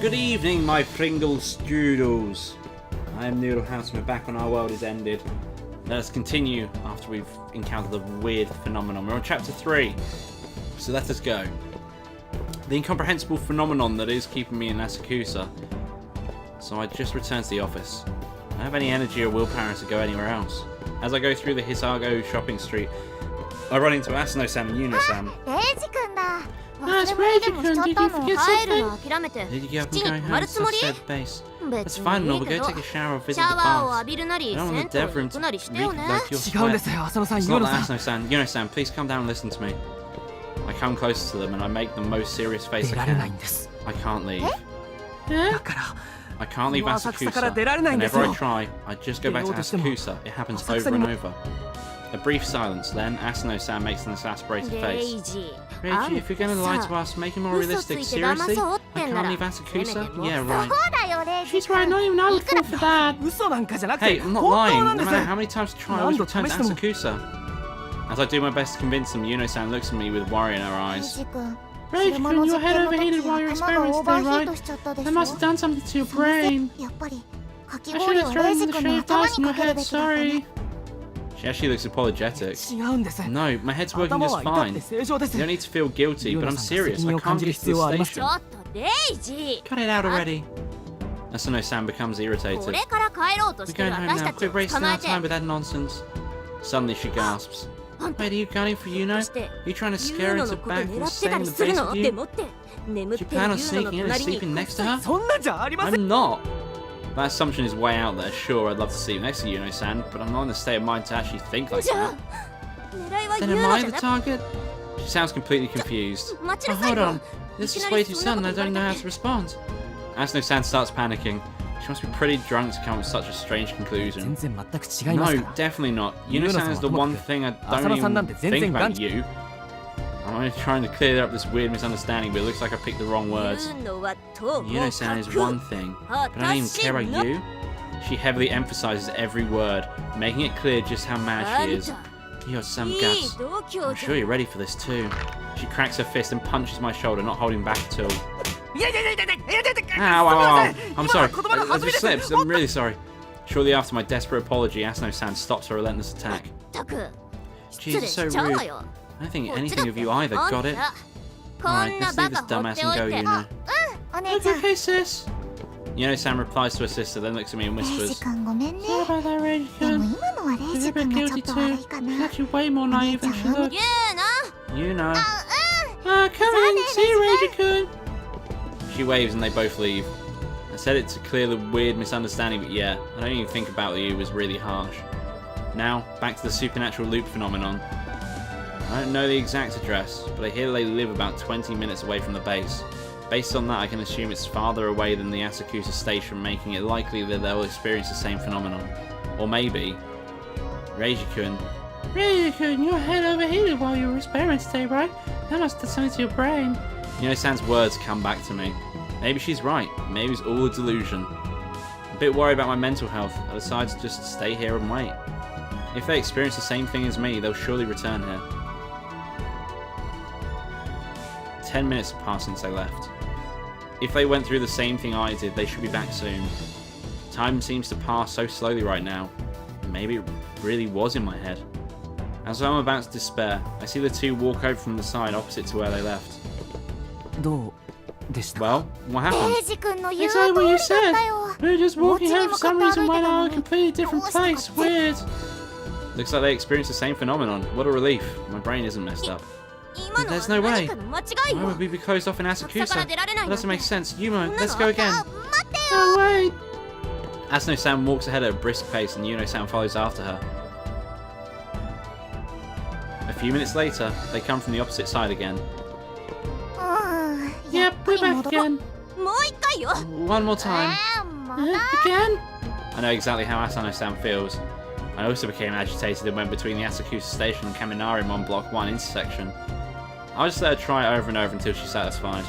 Good evening, my Pringles Strudels. I am NoodleHouse and we're back when our world is ended. Let us continue after we've encountered the weird phenomenon. We're on chapter 3, so let us go. The incomprehensible phenomenon that is keeping me in Asakusa. So I just returned to the office. I don't have any energy or willpower to go anywhere else. As I go through the Hisago shopping street, I run into Asano-san and Yuno-san. It's Reiji-kun, did you forget something? Did you get up and go home? Said the base. That's fine, no, we'll go take a shower or visit the bath. I don't want the dev room to reek like your sweat. It's not like Asano-san. Yuno-san, please come down and listen to me. I come closer to them and I make the most serious face I can. I can't leave. I can't leave Asakusa. Whenever I try, I just go back to Asakusa. It happens over and over. A brief silence, then Asano-san makes an exasperated face. Reiji, if you're going to lie to us, make it more realistic. Seriously? I can't leave Asakusa? Yeah, right. She's right, not even I would fall for that. Hey, I'm not lying. No matter how many times I try, I always return to Asakusa. As I do my best to convince them, Yuno-san looks at me with worry in her eyes. Reiji-kun, your head overheated while your experiment today, right? They must have done something to your brain. I should have thrown the shade of ice in your head, sorry. She actually looks apologetic. No, my head's working just fine. You don't need to feel guilty, but I'm serious. I can't get to the station. Cut it out already. Asano-san becomes irritated. We're going home now. Quit wasting our time with that nonsense. Suddenly she gasps. Wait, are you gunning for Yuno? Are you trying to scare her into back and stay in the base with you? Do you plan on sneaking in and sleeping next to her? I'm not. That assumption is way out there. Sure, I'd love to sleep next to Yuno-san, but I'm not in the state of mind to actually think like that. Then am I the target? She sounds completely confused. Oh, hold on. This is way too sudden, I don't know how to respond. Asano-san starts panicking. She must be pretty drunk to come up with such a strange conclusion. No, definitely not. Yuno-san is the one thing I don't even think about you. I'm only trying to clear up this weird misunderstanding, but it looks like I picked the wrong words. Yuno-san is one thing, but I don't even care about you. She heavily emphasizes every word, making it clear just how mad she is. You're some guts. I'm sure you're ready for this too. She cracks her fist and punches my shoulder, not holding back at all. Ow, ow, ow. I'm sorry. I just slipped. I'm really sorry. Shortly after my desperate apology, Asano-san stops her relentless attack. Jesus, so rude. I don't think anything of you either, got it? Alright, let's leave this dumbass and go, Yuno. Okay, sis. Yuno-san replies to her sister, then looks at me and whispers, sorry about that, Reiji-kun. She's a bit guilty too. She's actually way more naive than she looks. Yuno. Come in, see you, Reiji-kun. She waves and they both leave. I said it to clear the weird misunderstanding, but yeah, I don't even think about you was really harsh. Now, back to the supernatural loop phenomenon. I don't know the exact address, but I hear they live about 20 minutes away from the base. Based on that, I can assume it's farther away than the Asakusa station, making it likely that they'll experience the same phenomenon. Or maybe... Reiji-kun. Reiji-kun, your head overheated while you were experimenting today, right? That must have done something to your brain. Yuno-san's words come back to me. Maybe she's right. Maybe it's all a delusion. I'm a bit worried about my mental health. I decide to just stay here and wait. If they experience the same thing as me, they'll surely return here. 10 minutes have passed since they left. If they went through the same thing I did, they should be back soon. Time seems to pass so slowly right now. Maybe it really was in my head. As I'm about to despair, I see the two walk over from the side opposite to where they left. Well, what happened? Exactly what you said. We were just walking home for some reason went out in a completely different place. Weird. Looks like they experienced the same phenomenon. What a relief. My brain isn't messed up. There's no way. Why would we be closed off in Asakusa? That doesn't make sense. Yuno, let's go again. No, wait. Asano-san walks ahead at a brisk pace and Yuno-san follows after her. A few minutes later, they come from the opposite side again. Yep, we're back again. One more time. Again? I know exactly how Asano-san feels. I also became agitated and went between the Asakusa station and Kaminarimon Block 1 intersection. I'll just let her try it over and over until she's satisfied.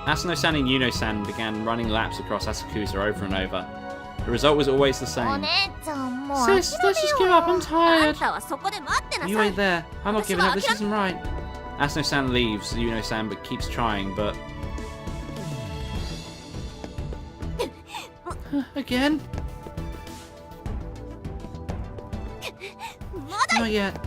Asano-san and Yuno-san began running laps across Asakusa over and over. The result was always the same. Sis, let's just give up, I'm tired. You wait there. I'm not giving up, this isn't right. Asano-san leaves Yuno-san but keeps trying, but... Again? Not yet.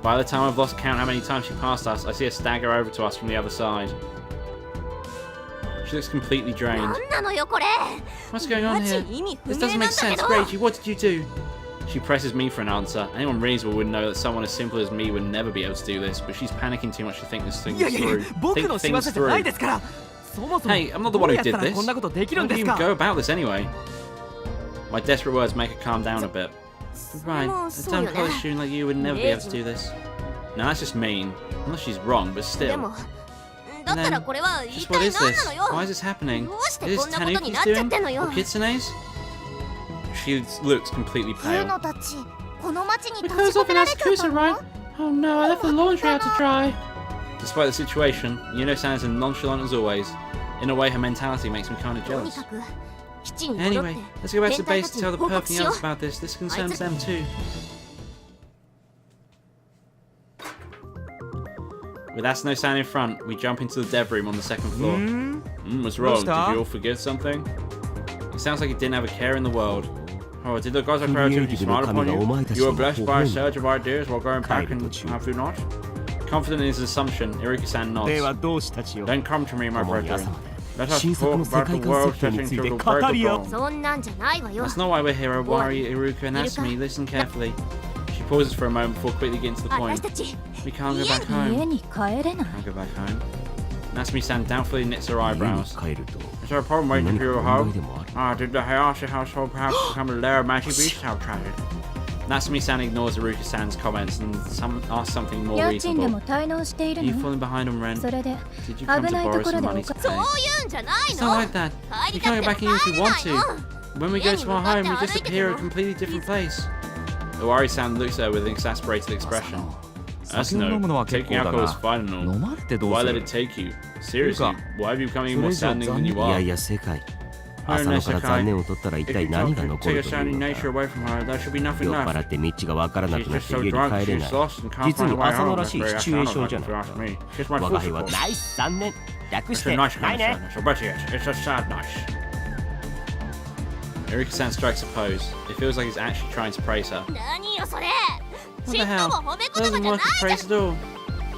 By the time I've lost count how many times she passed us, I see her stagger over to us from the other side. She looks completely drained. What's going on here? This doesn't make sense. Reiji, what did you do? She presses me for an answer. Anyone reasonable would know that someone as simple as me would never be able to do this, but she's panicking too much to think this thing through. Think things through. Hey, I'm not the one who did this. How do you even go about this anyway? My desperate words make her calm down a bit. Right, a dumb college student like you would never be able to do this. Now that's just mean. Unless she's wrong, but still. And then, just what is this? Why is this happening? Is this Tanuki's doing? Or Kitsune's? She looks completely pale. We closed off in Asakusa, right? Oh no, I left the laundry out to dry. Despite the situation, Yuno-san is as nonchalant as always. In a way, her mentality makes me kind of jealous. Anyway, let's go back to the base to tell the perfect else about this. This concerns them too. With Asano-san in front, we jump into the dev room on the second floor. What's wrong? Did you all forget something? It sounds like you didn't have a care in the world. Oh, did the gods of creativity smile upon you? You were blessed by a surge of ideas while going back, and have you not? Confident in his assumption, Iruka-san nods. Then come to me, my brethren. Let us talk about the world setting to the break of dawn. That's not why we're here, Owari, Iruka, and Asumi. Listen carefully. She pauses for a moment before quickly getting to the point. We can't go back home. Can't go back home. Asumi-san doubtfully knits her eyebrows. Is there a problem waiting for you at home? Did the Hayashi household perhaps become a lair of magic beasts? How tragic. Asumi-san ignores Iruka-san's comments and asks something more reasonable. Are you falling behind on rent? Did you come to borrow some money to pay? It's not like that. You can't go back in if you want to. When we go to our home, we just appear at a completely different place. Owari-san looks at her with an exasperated expression. Asano, taking alcohol is fine and all. Why let it take you? Seriously, why have you become even more saddening than you are? If you take a saddening nature away from her, there should be nothing left. She's just so drunk, she's lost and can't find a way home. That's very Asano-like, if you ask me. She's my fool support. It's a nice kind of sadness, or better yet, it's a sad nice. Iruka-san strikes a pose. It feels like he's actually trying to praise her. What the hell? That doesn't work as praise at all.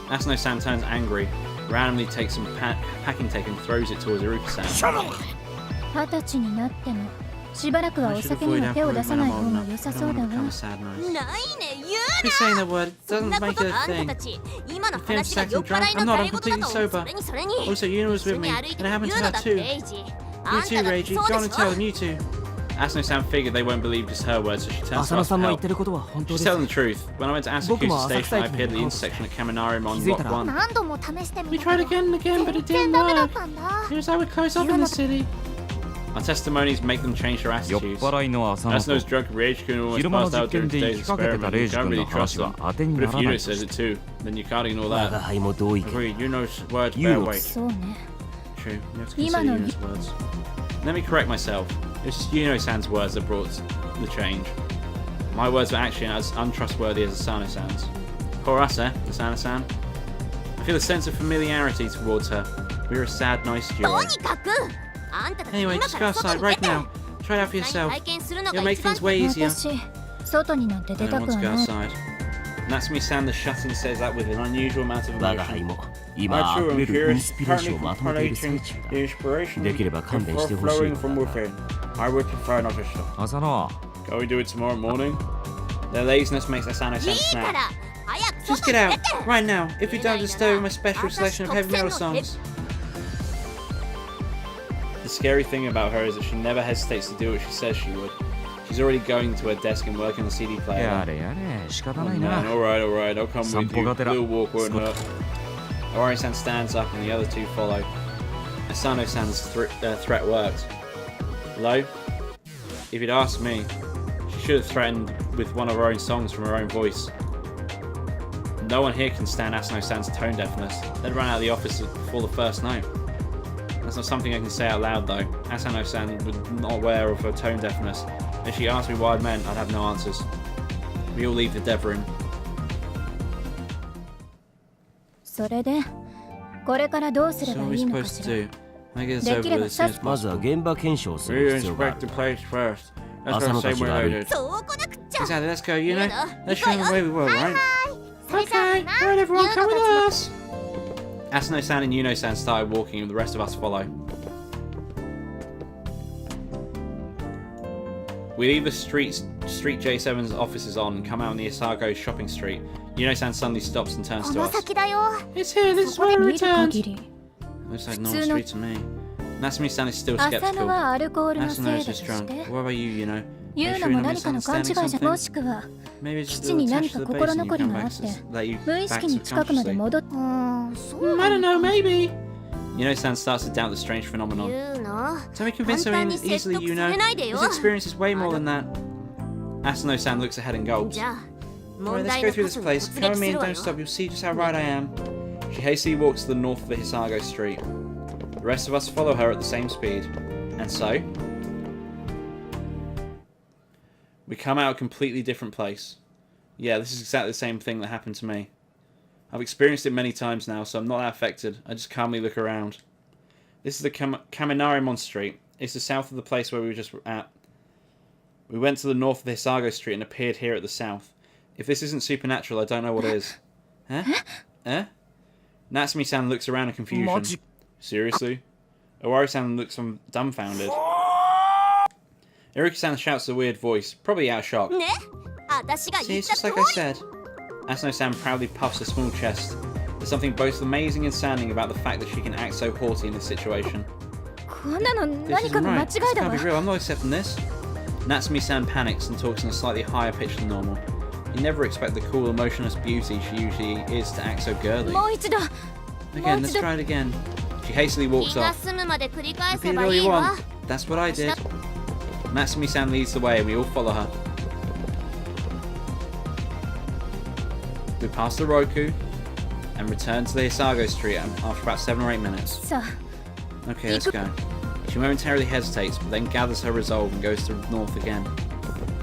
Asano-san turns angry, randomly takes some packing tape and throws it towards Iruka-san. I should avoid alcohol when I'm old enough. I don't want to become a sad nose. Quit saying that word. It doesn't make it a thing. If I'm second drunk, I'm not. I'm completely sober. Also, Yuna was with me, and it happened to her too. You too, Reiji. Go on and tell them, you too. Asano-san figured they won't believe just her words, so she turns to us for help. She's telling the truth. When I went to Asakusa Station, I appeared at the intersection of Kaminari on Lot 1. We tried again and again, but it didn't work. It was like we're close up in the city. Our testimonies make them change their attitudes. Asano's drunk Reiji-kun almost passed out during today's experiment. You can't really trust them. But if Yuno says it too, then you can't ignore that. Agreed, Yuno's words bear weight. True, you have to consider Yuno's words. Let me correct myself. It was just Yuno-san's words that brought the change. My words were actually as untrustworthy as Asano-san's. Poor us, Asano-san. I feel a sense of familiarity towards her. We're a sad, nice duo. Anyway, just go outside right now. Try it out for yourself. It'll make things way easier. I don't want to go outside. Natsumi-san the shutting says that with an unusual amount of emotion. I too am curious, currently contemplating the inspiration flowing from within. I would prefer not to stop. Can we do it tomorrow morning? Their laziness makes Asano-san snap. Just get out, right now, if you don't disturb my special selection of heavy metal songs. The scary thing about her is that she never hesitates to do what she says she would. She's already going to her desk and working on the CD player. Alright, I'll come with you. We'll walk, won't hurt. Owari-san stands up and the other two follow. Asano-san's threat worked. Hello? If you'd asked me, she should have threatened with one of her own songs from her own voice. No one here can stand Asano-san's tone deafness. They'd run out of the office before the first note. That's not something I can say out loud, though. Asano-san was not aware of her tone deafness. If she asked me what it meant, I'd have no answers. We all leave the dev room. So what are we supposed to do? I guess over as soon as possible. We inspect the place first. That's what I say when I did. Exactly, let's go, Let's show them the way we were, right? Okay, alright everyone, come with us! Asano-san and Yuno-san started walking and the rest of us follow. We leave the Street J7's offices on and come out on the Isago shopping street. Yuno-san suddenly stops and turns to us. It's here, this is where we returned! Looks like normal street to me. Natsumi-san is still skeptical. Asano is just drunk. What about you, Yuno? Are you sure you're not misunderstanding something? Maybe it's just a little touch to the base and you come back to let you back subconsciously. I don't know, maybe. Yuno-san starts to doubt the strange phenomenon. Don't be convinced so easily, Yuno. This experience is way more than that. Asano-san looks ahead and gulps. Alright, let's go through this place. Come with me and don't stop, you'll see just how right I am. She hastily walks to the north of the Hisago street. The rest of us follow her at the same speed. And so... we come out a completely different place. Yeah, this is exactly the same thing that happened to me. I've experienced it many times now, so I'm not that affected. I just calmly look around. This is the Kaminarimon Street. It's the south of the place where we were just at. We went to the north of the Hisago Street and appeared here at the south. If this isn't supernatural, I don't know what is. Huh? Eh? Natsumi-san looks around in confusion. Seriously? Owari-san looks dumbfounded. Iruka-san shouts a weird voice, probably out of shock. See, it's just like I said. Asano-san proudly puffs a small chest. There's something both amazing and saddening about the fact that she can act so haughty in this situation. This isn't right. This can't be real. I'm not accepting this. Natsumi-san panics and talks in a slightly higher pitch than normal. You never expect the cool, emotionless beauty she usually is to act so girly. Again, let's try it again. She hastily walks off. Repeat it all you want. That's what I did. Natsumi-san leads the way and we all follow her. We pass the Roku and return to the Hisago Street after about 7 or 8 minutes. Okay, let's go. She momentarily hesitates, but then gathers her resolve and goes to the north again.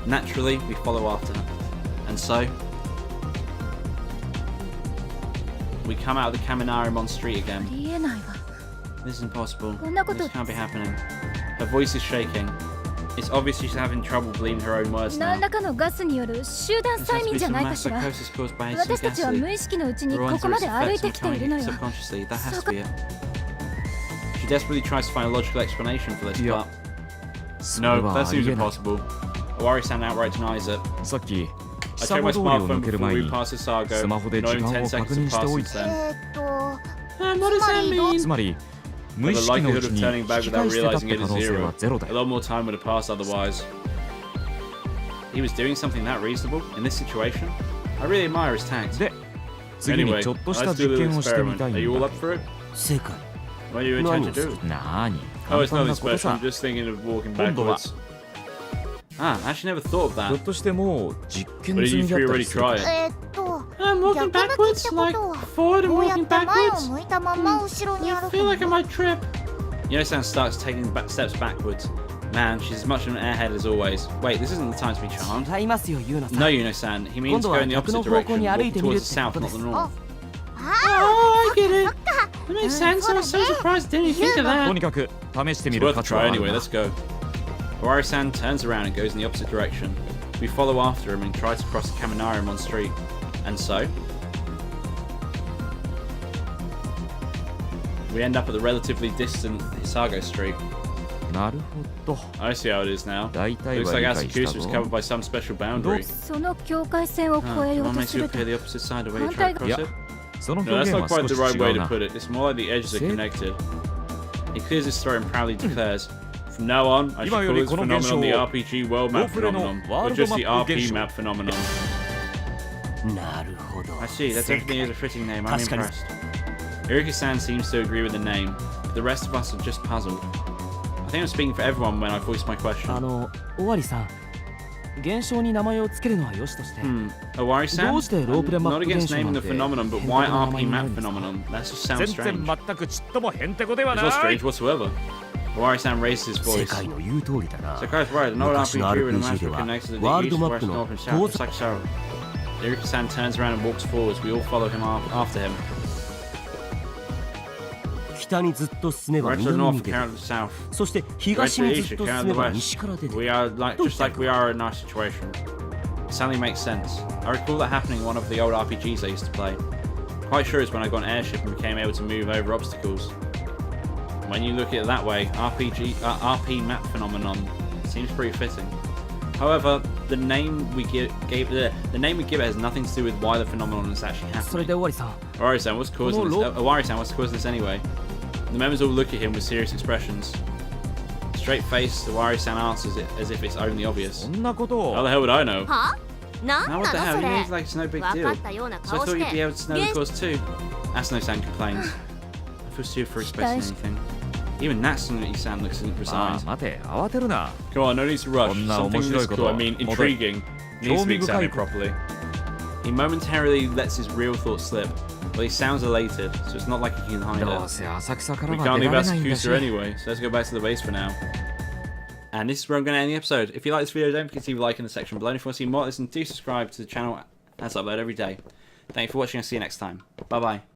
Naturally, we follow after her. And so... we come out of the Kaminarimon Street again. This is impossible. This can't be happening. Her voice is shaking. It's obvious she's having trouble believing her own words now. This has to be some mass psychosis caused by some gas leak. We're under its effects and becoming subconsciously. That has to be it. She desperately tries to find a logical explanation for this, but... no, that seems impossible. Owari-san outright denies it. I checked my smartphone before we passed Hisago. Not even 10 seconds have passed since then. What does that mean? But the likelihood of turning back without realizing it is 0. A lot more time would have passed otherwise. He was doing something that reasonable in this situation? I really admire his tact. Anyway, let's do a little experiment. Are you all up for it? What do you intend to do? Oh, it's nothing special. I'm just thinking of walking backwards. I actually never thought of that. But did you three already try it? I'm walking backwards? Like, forward and walking backwards? I feel like I might trip. Yuno-san starts taking steps backwards. Man, she's as much of an airhead as always. Wait, this isn't the time to be charmed. No, Yuno-san. He means go in the opposite direction, walk towards the south, not the north. Oh, I get it. That makes sense. I was so surprised I didn't even think of that. It's worth a try anyway, let's go. Owari-san turns around and goes in the opposite direction. We follow after him and try to cross the Kaminarimon Street. And so... we end up at the relatively distant Hisago Street. I see how it is now. Looks like Asakusa was covered by some special boundary. What makes you appear the opposite side of where you try to cross it? No, that's not quite the right way to put it. It's more like the edges are connected. He clears his throat and proudly declares, from now on, I should call this phenomenon the RPG World Map Phenomenon, or just the RP Map Phenomenon. I see, that definitely is a fitting name, I'm impressed. Iruka-san seems to agree with the name, but the rest of us are just puzzled. I think I'm speaking for everyone when I voice my question. Owari-san? I'm not against naming the phenomenon, but why RP map phenomenon? That just sounds strange. It's not strange whatsoever. Owari-san raised his voice. Sakai's right, an old RPG with a magical connects to the east, west, north, and south of Asakusa. Iruka-san turns around and walks forwards. We all follow him after him. Right to the north, carry to the south. Right to the east, carry to the west. We are just like we are in our situation. It suddenly makes sense. I recall that happening in one of the old RPGs I used to play. Quite sure it's when I got an airship and became able to move over obstacles. When you look at it that way, RP map phenomenon seems pretty fitting. However, the name we give it has nothing to do with why the phenomenon is actually happening. Owari-san, what's causing this? Owari-san, what's causing this anyway? The members all look at him with serious expressions. Straight-faced, Owari-san answers it as if it's only obvious. How the hell would I know? Now what the hell? He means like it's no big deal. So I thought you'd be able to know the cause too. Asano-san complains. I feel stupid for expecting anything. Even Natsuki-san looks resigned. Come on, no need to rush. Something this cool, I mean intriguing, needs to be examined properly. He momentarily lets his real thoughts slip, but he sounds elated, so it's not like he can hide it. We can't leave Asakusa anyway, so let's go back to the base for now. And this is where I'm going to end the episode. If you like this video, don't forget to leave a like in the section below. And if you want to see more of this, do subscribe to the channel as I upload every day. Thank you for watching, I'll see you next time. Bye bye.